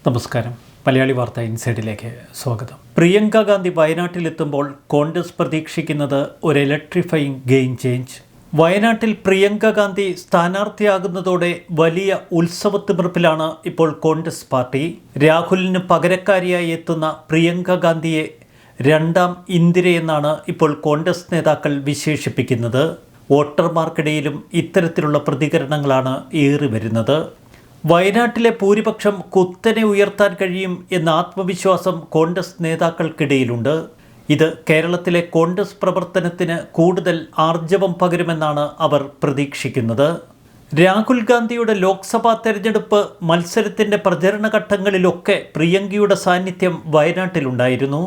നമസ്കാരം. മലയാളി വാർത്ത ഇൻസൈഡിലേക്ക് സ്വാഗതം. പ്രിയങ്ക ഗാന്ധി വയനാട്ടിലെത്തുമ്പോൾ കോൺഗ്രസ് പ്രതീക്ഷിക്കുന്നത് ഒരു ഇലക്ട്രിഫയിങ് ഗെയിം ചേഞ്ച്. വയനാട്ടിൽ പ്രിയങ്ക ഗാന്ധി സ്ഥാനാർത്ഥിയാകുന്നതോടെ വലിയ ഉത്സവത്തിമിർപ്പിലാണ് ഇപ്പോൾ കോൺഗ്രസ് പാർട്ടി. രാഹുലിന് പകരക്കാരിയായി എത്തുന്ന പ്രിയങ്ക ഗാന്ധിയെ രണ്ടാം ഇന്ദിരയെന്നാണ് ഇപ്പോൾ കോൺഗ്രസ് നേതാക്കൾ വിശേഷിപ്പിക്കുന്നത്. വോട്ടർമാർക്കിടയിലും ഇത്തരത്തിലുള്ള പ്രതികരണങ്ങളാണ് ഏറി വരുന്നത്. വയനാട്ടിലെ ഭൂരിപക്ഷം കുത്തനെ ഉയർത്താൻ കഴിയും എന്ന ആത്മവിശ്വാസം കോൺഗ്രസ് നേതാക്കൾക്കിടയിലുണ്ട്. ഇത് കേരളത്തിലെ കോൺഗ്രസ് പ്രവർത്തനത്തിന് കൂടുതൽ ആർജവം പകരുമെന്നാണ് അവർ പ്രതീക്ഷിക്കുന്നത്. രാഹുൽ ഗാന്ധിയുടെ ലോക്സഭാ തെരഞ്ഞെടുപ്പ് മത്സരത്തിൻ്റെ പ്രചരണഘട്ടങ്ങളിലൊക്കെ പ്രിയങ്കയുടെ സാന്നിധ്യം വയനാട്ടിലുണ്ടായിരുന്നു.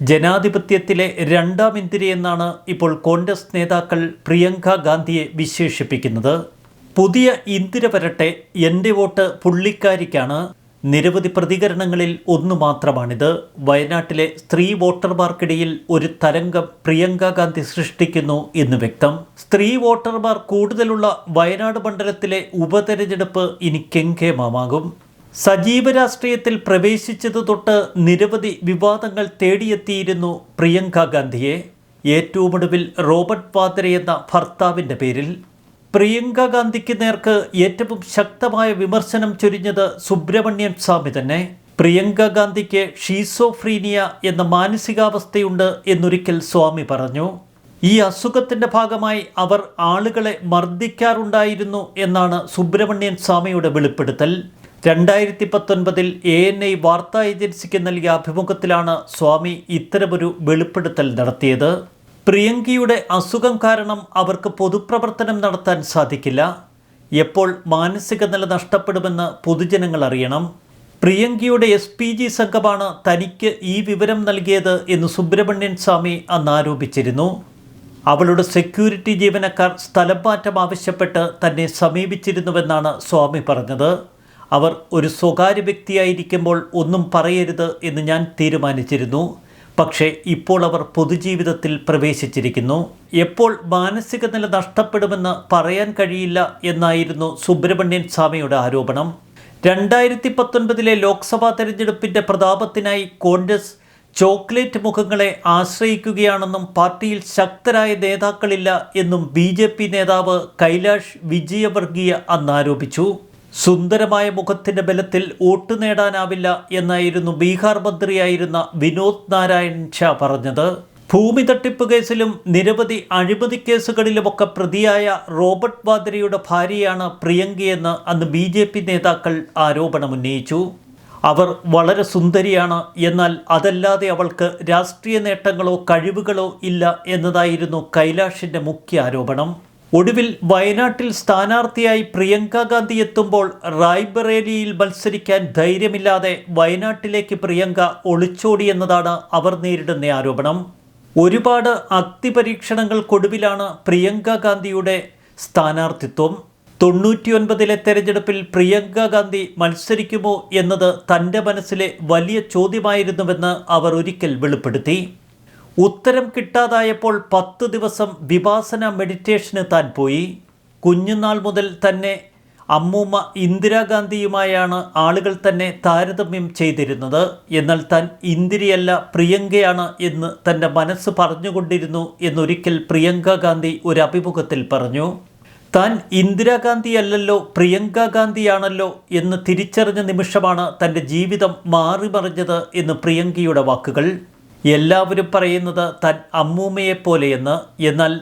ജനാധിപത്യത്തിലെ രണ്ടാം ഇന്ദിരയെന്നാണ് ഇപ്പോൾ കോൺഗ്രസ് നേതാക്കൾ പ്രിയങ്ക ഗാന്ധിയെ വിശേഷിപ്പിക്കുന്നത്. പുതിയ ഇന്ദിര വരട്ടെ, എൻ്റെ വോട്ട് പുള്ളിക്കാരിക്കാണ്. നിരവധി പ്രതികരണങ്ങളിൽ ഒന്നു മാത്രമാണിത്. വയനാട്ടിലെ സ്ത്രീ വോട്ടർമാർക്കിടയിൽ ഒരു തരംഗം പ്രിയങ്ക ഗാന്ധി സൃഷ്ടിക്കുന്നു എന്ന് വ്യക്തം. സ്ത്രീ വോട്ടർമാർ കൂടുതലുള്ള വയനാട് മണ്ഡലത്തിലെ ഉപതെരഞ്ഞെടുപ്പ് ഇനി കെങ്കേമമാകും. സജീവ രാഷ്ട്രീയത്തിൽ പ്രവേശിച്ചതു തൊട്ട് നിരവധി വിവാദങ്ങൾ തേടിയെത്തിയിരുന്നു പ്രിയങ്ക ഗാന്ധിയെ. ഏറ്റവും ഒടുവിൽ റോബർട്ട് വാദ്ര എന്ന ഭർത്താവിൻ്റെ പേരിൽ. പ്രിയങ്ക ഗാന്ധിക്ക് നേർക്ക് ഏറ്റവും ശക്തമായ വിമർശനം ചൊരിഞ്ഞത് സുബ്രഹ്മണ്യൻ സ്വാമി തന്നെ. പ്രിയങ്ക ഗാന്ധിക്ക് ഷീസോഫ്രീനിയ എന്ന മാനസികാവസ്ഥയുണ്ട് എന്നൊരിക്കൽ സ്വാമി പറഞ്ഞു. ഈ അസുഖത്തിൻ്റെ ഭാഗമായി അവർ ആളുകളെ മർദ്ദിക്കാറുണ്ടായിരുന്നു എന്നാണ് സുബ്രഹ്മണ്യൻ സ്വാമിയുടെ വെളിപ്പെടുത്തൽ. 2019 ANI വാർത്താ ഏജൻസിക്ക് നൽകിയ അഭിമുഖത്തിലാണ് സ്വാമി ഇത്തരമൊരു വെളിപ്പെടുത്തൽ നടത്തിയത്. പ്രിയങ്കയുടെ അസുഖം കാരണം അവർക്ക് പൊതുപ്രവർത്തനം നടത്താൻ സാധിക്കില്ല. എപ്പോൾ മാനസിക നില നഷ്ടപ്പെടുമെന്ന് പൊതുജനങ്ങൾ അറിയണം. പ്രിയങ്കയുടെ SPG സംഘമാണ് തനിക്ക് ഈ വിവരം നൽകിയത് എന്ന് സുബ്രഹ്മണ്യൻ സ്വാമി അന്ന് ആരോപിച്ചിരുന്നു. അവളുടെ സെക്യൂരിറ്റി ജീവനക്കാർ സ്ഥലം മാറ്റം ആവശ്യപ്പെട്ട് തന്നെ സമീപിച്ചിരുന്നുവെന്നാണ് സ്വാമി പറഞ്ഞത്. അവർ ഒരു സ്വകാര്യ വ്യക്തിയായിരിക്കുമ്പോൾ ഒന്നും പറയരുത് എന്ന് ഞാൻ തീരുമാനിച്ചിരുന്നു. പക്ഷേ ഇപ്പോൾ അവർ പൊതുജീവിതത്തിൽ പ്രവേശിച്ചിരിക്കുന്നു. എപ്പോൾ മാനസിക നില നഷ്ടപ്പെടുമെന്ന് പറയാൻ കഴിയില്ല എന്നായിരുന്നു സുബ്രഹ്മണ്യൻ സ്വാമിയുടെ ആരോപണം. 2019 ലോക്സഭാ തെരഞ്ഞെടുപ്പിൻ്റെ പ്രതാപത്തിനായി കോൺഗ്രസ് ചോക്ലേറ്റ് മുഖങ്ങളെ ആശ്രയിക്കുകയാണെന്നും പാർട്ടിയിൽ ശക്തരായ നേതാക്കളില്ല എന്നും BJP നേതാവ് കൈലാഷ് വിജയവർഗീയ അന്ന് ആരോപിച്ചു. സുന്ദരമായ മുഖത്തിൻ്റെ ബലത്തിൽ വോട്ട് നേടാനാവില്ല എന്നായിരുന്നു ബീഹാർ മന്ത്രിയായിരുന്ന വിനോദ് നാരായൺ ഝാ പറഞ്ഞത്. ഭൂമി തട്ടിപ്പ് കേസിലും നിരവധി അഴിമതി കേസുകളിലുമൊക്കെ പ്രതിയായ റോബർട്ട് വാദ്രയുടെ ഭാര്യയാണ് പ്രിയങ്കയെന്ന് അന്ന് BJP നേതാക്കൾ ആരോപണമുന്നയിച്ചു. അവർ വളരെ സുന്ദരിയാണ്, എന്നാൽ അതല്ലാതെ അവൾക്ക് രാഷ്ട്രീയ നേട്ടങ്ങളോ കഴിവുകളോ ഇല്ല എന്നതായിരുന്നു കൈലാഷിൻ്റെ മുഖ്യ ആരോപണം. ഒടുവിൽ വയനാട്ടിൽ സ്ഥാനാർത്ഥിയായി പ്രിയങ്ക ഗാന്ധി എത്തുമ്പോൾ റായ്ബറേലിയിൽ മത്സരിക്കാൻ ധൈര്യമില്ലാതെ വയനാട്ടിലേക്ക് പ്രിയങ്ക ഒളിച്ചോടിയെന്നതാണ് അവർ നേരിടുന്ന ആരോപണം. ഒരുപാട് അഗ്നിപരീക്ഷണങ്ങൾക്കൊടുവിലാണ് പ്രിയങ്ക ഗാന്ധിയുടെ സ്ഥാനാർത്ഥിത്വം. 99 തെരഞ്ഞെടുപ്പിൽ പ്രിയങ്ക ഗാന്ധി മത്സരിക്കുമോ എന്നത് തൻ്റെ മനസ്സിലെ വലിയ ചോദ്യമായിരുന്നുവെന്ന് അവർ ഒരിക്കൽ വെളിപ്പെടുത്തി. ഉത്തരം കിട്ടാതായപ്പോൾ 10 ദിവസം വിപാസന മെഡിറ്റേഷന് താൻ പോയി. കുഞ്ഞുനാൾ മുതൽ തന്നെ അമ്മൂമ്മ ഇന്ദിരാഗാന്ധിയുമായാണ് ആളുകൾ തന്നെ താരതമ്യം ചെയ്തിരുന്നത്. എന്നാൽ താൻ ഇന്ദിരയല്ല പ്രിയങ്കയാണ് എന്ന് തൻ്റെ മനസ്സ് പറഞ്ഞുകൊണ്ടിരുന്നു എന്നൊരിക്കൽ പ്രിയങ്ക ഗാന്ധി ഒരു അഭിമുഖത്തിൽ പറഞ്ഞു. താൻ ഇന്ദിരാഗാന്ധി അല്ലല്ലോ, പ്രിയങ്ക ഗാന്ധിയാണല്ലോ എന്ന് തിരിച്ചറിഞ്ഞ നിമിഷമാണ് തൻ്റെ ജീവിതം മാറിമറിഞ്ഞത് എന്ന് പ്രിയങ്കയുടെ വാക്കുകൾ. എല്ലാവരും പറയുന്നത് താൻ അമ്മൂമ്മയെപ്പോലെയെന്ന്, എന്നാൽ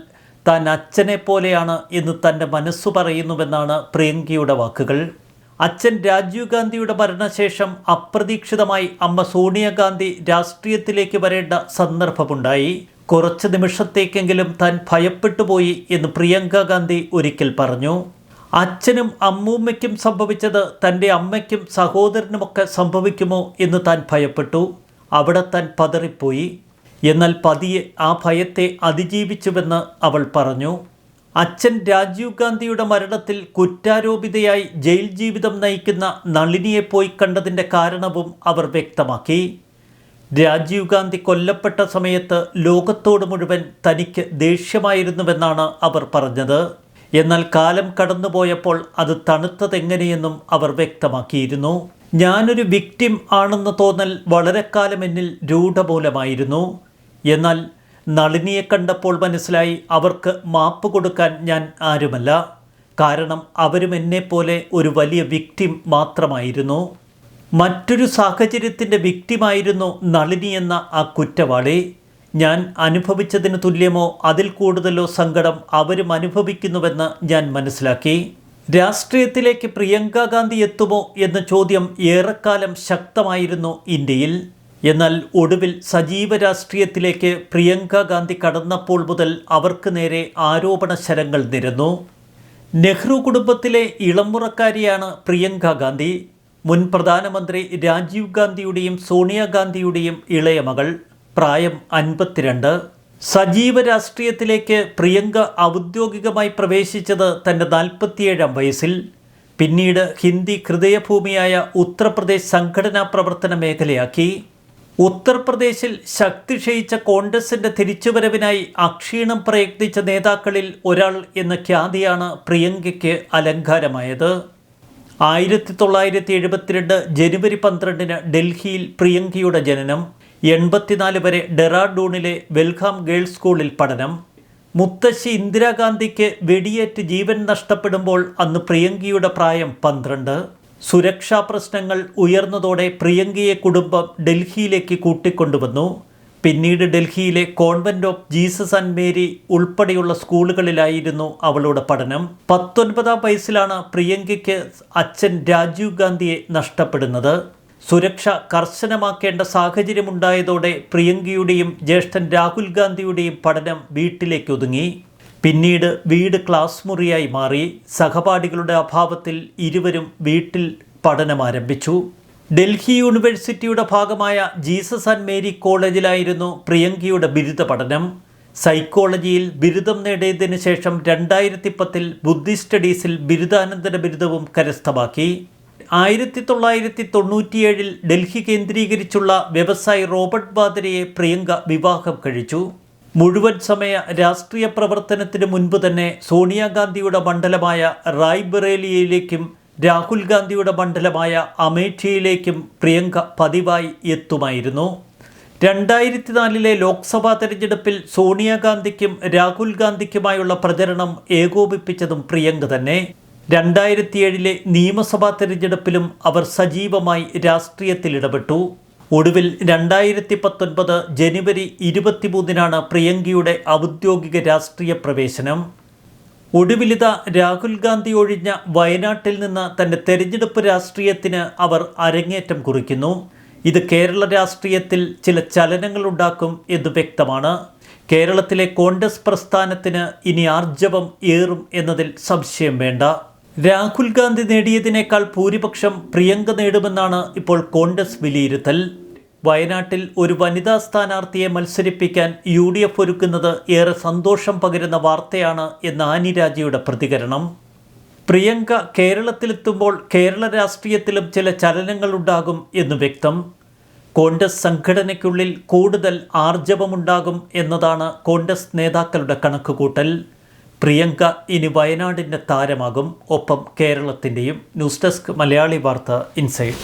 താൻ അച്ഛനെ പോലെയാണ് എന്ന് തൻ്റെ മനസ്സു പറയുന്നുവെന്നാണ് പ്രിയങ്കയുടെ വാക്കുകൾ. അച്ഛൻ രാജീവ് ഗാന്ധിയുടെ മരണശേഷം അപ്രതീക്ഷിതമായി അമ്മ സോണിയാഗാന്ധി രാഷ്ട്രീയത്തിലേക്ക് വരേണ്ട സന്ദർഭമുണ്ടായി. കുറച്ച് നിമിഷത്തേക്കെങ്കിലും താൻ ഭയപ്പെട്ടുപോയി എന്ന് പ്രിയങ്ക ഗാന്ധി ഒരിക്കൽ പറഞ്ഞു. അച്ഛനും അമ്മൂമ്മയ്ക്കും സംഭവിച്ചത് തൻ്റെ അമ്മയ്ക്കും സഹോദരനുമൊക്കെ സംഭവിക്കുമോ എന്ന് താൻ ഭയപ്പെട്ടു. അവിടെ താൻ പതറിപ്പോയി. എന്നാൽ പതിയെ ആ ഭയത്തെ അതിജീവിച്ചുവെന്ന് അവൾ പറഞ്ഞു. അച്ഛൻ രാജീവ് ഗാന്ധിയുടെ മരണത്തിൽ കുറ്റാരോപിതയായി ജയിൽ ജീവിതം നയിക്കുന്ന നളിനിയെ പോയി കണ്ടതിൻ്റെ കാരണവും അവർ വ്യക്തമാക്കി. രാജീവ് ഗാന്ധി കൊല്ലപ്പെട്ട സമയത്ത് ലോകത്തോട് മുഴുവൻ തനിക്ക് ദേഷ്യമായിരുന്നുവെന്നാണ് അവർ പറഞ്ഞത്. എന്നാൽ കാലം കടന്നുപോയപ്പോൾ അത് തണുത്തതെങ്ങനെയെന്നും അവർ വ്യക്തമാക്കിയിരുന്നു. ഞാനൊരു വിക്ടിം ആണെന്ന തോന്നൽ വളരെ കാലം എന്നിൽ രൂഢമൂലമായിരുന്നു. എന്നാൽ നളിനിയെ കണ്ടപ്പോൾ മനസ്സിലായി അവർക്ക് മാപ്പ് കൊടുക്കാൻ ഞാൻ ആരുമല്ല. കാരണം അവരും എന്നെപ്പോലെ ഒരു വലിയ വിക്ടിം മാത്രമായിരുന്നു. മറ്റൊരു സാഹചര്യത്തിൻ്റെ വിക്ടിമായിരുന്നു നളിനി എന്ന ആ കുറ്റവാളി. ഞാൻ അനുഭവിച്ചതിന് തുല്യമോ അതിൽ കൂടുതലോ സങ്കടം അവരും അനുഭവിക്കുന്നുവെന്ന് ഞാൻ മനസ്സിലാക്കി. രാഷ്ട്രീയത്തിലേക്ക് പ്രിയങ്ക ഗാന്ധി എത്തുമോ എന്ന ചോദ്യം ഏറെക്കാലം ശക്തമായിരുന്നു ഇന്ത്യയിൽ. എന്നാൽ ഒടുവിൽ സജീവ രാഷ്ട്രീയത്തിലേക്ക് പ്രിയങ്ക ഗാന്ധി കടന്നപ്പോൾ മുതൽ അവർക്ക് നേരെ ആരോപണ ശരങ്ങൾ നിരന്നു. നെഹ്റു കുടുംബത്തിലെ ഇളമുറക്കാരിയാണ് പ്രിയങ്ക ഗാന്ധി. മുൻ പ്രധാനമന്ത്രി രാജീവ് ഗാന്ധിയുടെയും സോണിയാഗാന്ധിയുടെയും ഇളയ മകൾ. പ്രായം 52. സജീവ രാഷ്ട്രീയത്തിലേക്ക് പ്രിയങ്ക ഔദ്യോഗികമായി പ്രവേശിച്ചത് തൻ്റെ 47-ാം വയസ്സിൽ. പിന്നീട് ഹിന്ദി ഹൃദയഭൂമിയായ ഉത്തർപ്രദേശ് സംഘടനാ പ്രവർത്തന മേഖലയാക്കി. ഉത്തർപ്രദേശിൽ ശക്തി ക്ഷയിച്ച കോൺഗ്രസിൻ്റെ തിരിച്ചുവരവിനായി അക്ഷീണം പ്രയത്നിച്ച നേതാക്കളിൽ ഒരാൾ എന്ന ഖ്യാതിയാണ് പ്രിയങ്കയ്ക്ക് അലങ്കാരമായത്. 1972 ജനുവരി 12 ഡൽഹിയിൽ പ്രിയങ്കയുടെ ജനനം. 84 വരെ ഡെറാഡൂണിലെ വെൽഹാം ഗേൾസ് സ്കൂളിൽ പഠനം. മുത്തശ്ശി ഇന്ദിരാഗാന്ധിക്ക് വെടിയേറ്റ് ജീവൻ നഷ്ടപ്പെടുമ്പോൾ അന്ന് പ്രിയങ്കയുടെ പ്രായം 12. സുരക്ഷാ പ്രശ്നങ്ങൾ ഉയർന്നതോടെ പ്രിയങ്കയെ കുടുംബം ഡൽഹിയിലേക്ക് കൂട്ടിക്കൊണ്ടുവന്നു. പിന്നീട് ഡൽഹിയിലെ convent of Jesus and Mary ഉൾപ്പെടെയുള്ള സ്കൂളുകളിലായിരുന്നു അവളുടെ പഠനം. 19-ാം വയസ്സിലാണ് പ്രിയങ്കയ്ക്ക് അച്ഛൻ രാജീവ് ഗാന്ധിയെ നഷ്ടപ്പെടുന്നത്. സുരക്ഷ കർശനമാക്കേണ്ട സാഹചര്യമുണ്ടായതോടെ പ്രിയങ്കയുടെയും ജ്യേഷ്ഠൻ രാഹുൽ ഗാന്ധിയുടെയും പഠനം വീട്ടിലേക്ക് ഒതുങ്ങി. പിന്നീട് വീട് ക്ലാസ് മുറിയായി മാറി. സഹപാഠികളുടെ അഭാവത്തിൽ ഇരുവരും വീട്ടിൽ പഠനം ആരംഭിച്ചു. ഡൽഹി യൂണിവേഴ്സിറ്റിയുടെ ഭാഗമായ ജീസസ് ആൻഡ് മേരി കോളേജിലായിരുന്നു പ്രിയങ്കയുടെ ബിരുദ പഠനം. സൈക്കോളജിയിൽ ബിരുദം നേടിയതിനു ശേഷം 2010 ബുദ്ധിസ്റ്റ് സ്റ്റഡീസിൽ ബിരുദാനന്തര ബിരുദവും കരസ്ഥമാക്കി. 1997 ഡൽഹി കേന്ദ്രീകരിച്ചുള്ള വ്യവസായി റോബർട്ട് വാദ്രയെ പ്രിയങ്ക വിവാഹം കഴിച്ചു. മുഴുവൻ സമയ രാഷ്ട്രീയ പ്രവർത്തനത്തിന് മുൻപ് തന്നെ സോണിയാഗാന്ധിയുടെ മണ്ഡലമായ റായ്ബറേലിയയിലേക്കും രാഹുൽ ഗാന്ധിയുടെ മണ്ഡലമായ അമേഠിയിലേക്കും പ്രിയങ്ക പതിവായി എത്തുമായിരുന്നു. 2004 ലോക്സഭാ തെരഞ്ഞെടുപ്പിൽ സോണിയാഗാന്ധിക്കും രാഹുൽ ഗാന്ധിക്കുമായുള്ള പ്രചരണം ഏകോപിപ്പിച്ചതും പ്രിയങ്ക തന്നെ. 2007 നിയമസഭാ തെരഞ്ഞെടുപ്പിലും അവർ സജീവമായി രാഷ്ട്രീയത്തിൽ ഇടപെട്ടു. ഒടുവിൽ 2019 ജനുവരി 23 പ്രിയങ്കയുടെ ഔദ്യോഗിക രാഷ്ട്രീയ പ്രവേശനം. ഒടുവിലിത രാഹുൽ ഗാന്ധി ഒഴിഞ്ഞ വയനാട്ടിൽ നിന്ന് തൻ്റെ തെരഞ്ഞെടുപ്പ് രാഷ്ട്രീയത്തിന് അവർ അരങ്ങേറ്റം കുറിക്കുന്നു. ഇത് കേരള രാഷ്ട്രീയത്തിൽ ചില ചലനങ്ങളുണ്ടാക്കും എന്ന് വ്യക്തമാണ്. കേരളത്തിലെ കോൺഗ്രസ് പ്രസ്ഥാനത്തിന് ഇനി ആർജവം ഏറും എന്നതിൽ സംശയം വേണ്ട. രാഹുൽ ഗാന്ധി നേടിയതിനേക്കാൾ ഭൂരിപക്ഷം പ്രിയങ്ക നേടുമെന്നാണ് ഇപ്പോൾ കോൺഗ്രസ് വിലയിരുത്തൽ. വയനാട്ടിൽ ഒരു വനിതാ സ്ഥാനാർത്ഥിയെ മത്സരിപ്പിക്കാൻ UDF ഒരുക്കുന്നത് ഏറെ സന്തോഷം പകരുന്ന വാർത്തയാണ് എന്ന് ആനി രാജയുടെ പ്രതികരണം. പ്രിയങ്ക കേരളത്തിലെത്തുമ്പോൾ കേരള രാഷ്ട്രീയത്തിലും ചില ചലനങ്ങളുണ്ടാകും എന്ന് വ്യക്തം. കോൺഗ്രസ് സംഘടനയ്ക്കുള്ളിൽ കൂടുതൽ ആർജവമുണ്ടാകും എന്നതാണ് കോൺഗ്രസ് നേതാക്കളുടെ കണക്കുകൂട്ടൽ. പ്രിയങ്ക ഇനി വയനാടിൻ്റെ താരമാകും, ഒപ്പം കേരളത്തിൻ്റെയും. ന്യൂസ് ഡെസ്ക് മലയാളി വാർത്ത ഇൻസൈഡ്.